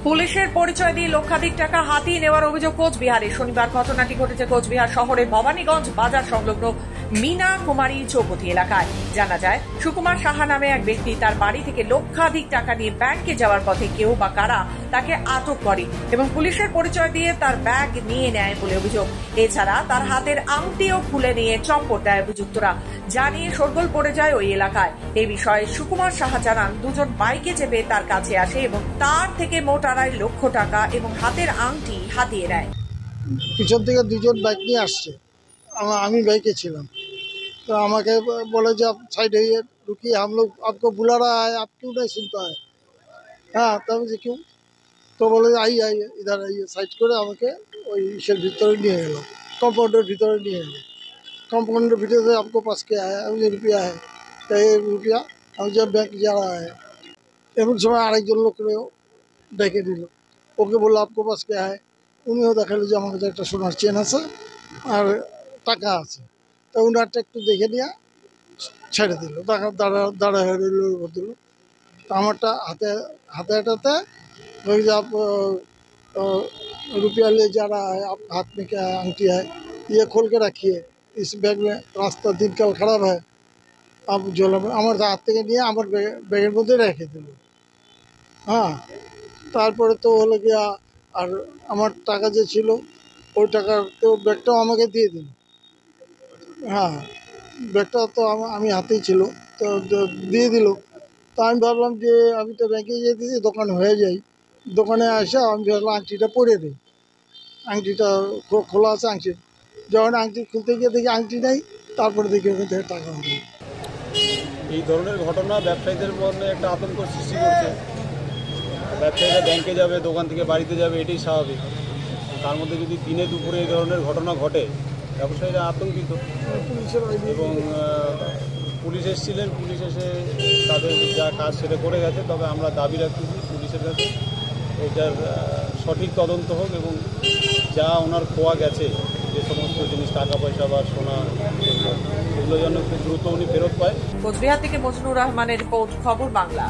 পুলিশের পরিচয় দিয়ে লক্ষাধিক টাকা হাতিয়ে নেওয়ার অভিযোগ কোচবিহারে। শনিবার ঘটনাটি ঘটেছে কোচবিহার শহরের ভবানীগঞ্জ বাজার সংলগ্ন মিনা কুমারী চৌপতি এলাকায়। জানা যায়, সুকুমার সাহা নামে এক ব্যক্তি তার বাড়ি থেকে লক্ষাধিক টাকা নিয়ে ব্যাংকে যাওয়ার পথে কেউ বা কারা তাকে আটক করে এবং পুলিশের পরিচয় দিয়ে তার ব্যাগ নিয়ে নেয় বলে অভিযোগ। এছাড়া তার হাতের আংটিও খুলে নিয়ে চম্পট দেয় অভিযুক্তরা, যা নিয়ে শোরগোল পড়ে যায় ওই এলাকায়। এই বিষয়ে সুকুমার সাহা জানান, দুজন বাইকে চেপে তার কাছে আসে এবং তার থেকে মোট 2.5 লক্ষ টাকা এবং হাতের আংটি হাতিয়ে নেয়। পিছন থেকে দুজন বাইক নিয়ে আসছে, আমি বাইকে ছিলাম, तो আমাকে बोले যে आप साइड होइए, रुकिए, हम लोग आपको बुला रहा है, आप क्यों नहीं सुनता है। हाँ, तब मुझे क्यों, तो बोले आइए आइए इधर आइए, साइड করে আমাকে ওই ইসের ভিতরে নিয়ে গেল, কম্পাউন্ডের ভিতরে নিয়ে গেল। কম্পাউন্ডের ভিতরে आपको पास क्या है, मुझे रुपया है, तो ये रुपया हम जब बैंक जा रहा है। এমন সময় আরেকজন লোকরেও ডেকে দিল, ওকে বললো आपको पास क्या है, উনিও দেখালো যে আমার কাছে একটা সোনার চেন আছে আর টাকা আছে। তো উনারটা একটু দেখে নিয়ে ছেড়ে দিল, দাঁড়া হয়ে রইল দিল। তো আমারটা হাতে হাতাতে যে आप रुपया ले जा रहा है, आप हाथ में क्या अंगूठी है, ये खोल के रखिए, इस बैग में, रास्ता दिनकाल खराब है, आप जो আমার হাত থেকে নিয়ে আমার ব্যাগের মধ্যে রেখে দিল। হ্যাঁ, তারপরে তো হলো গিয়া আর আমার টাকা যে ছিল ওই টাকার তো ব্যাগটাও আমাকে দিয়ে দিল। হ্যাঁ, ব্যাগটা তো আমি হাতেই ছিল, তো দিয়ে দিল। তো আমি ভাবলাম যে আমি তো ব্যাংকে যেতেছি, দোকান হয়ে যাই, দোকানে আসা আমি ভাবলাম আংটিটা পরে দিই, আংটিটা খোলা আছে আংটি, যখন আংটি খুলতে গিয়ে দেখি আংটি নেই, তারপরে দেখি ওখান থেকে টাকা হবে। এই ধরনের ঘটনা ব্যবসায়ীদের মধ্যে একটা আতঙ্ক সৃষ্টি করছে। ব্যবসায়ীরা ব্যাংকে যাবে, দোকান থেকে বাড়িতে যাবে, এটাই স্বাভাবিক। তার মধ্যে যদি দিনে দুপুরে এই ধরনের ঘটনা ঘটে, ব্যবসায়ীরা আতঙ্কিত। এবং পুলিশ এসেছিলেন, পুলিশ এসে তাদের যা কাজ সেটা করে গেছে। তবে আমরা দাবি রাখতেছি পুলিশের কাছে এটার সঠিক তদন্ত হোক এবং যা ওনার খোয়া গেছে, যে সমস্ত জিনিস, টাকা পয়সা বা সোনা, এগুলো যেন খুব দ্রুত উনি ফেরত পায়। কোচবিহার থেকে মজনুর রহমানের রিপোর্ট, খবর বাংলা।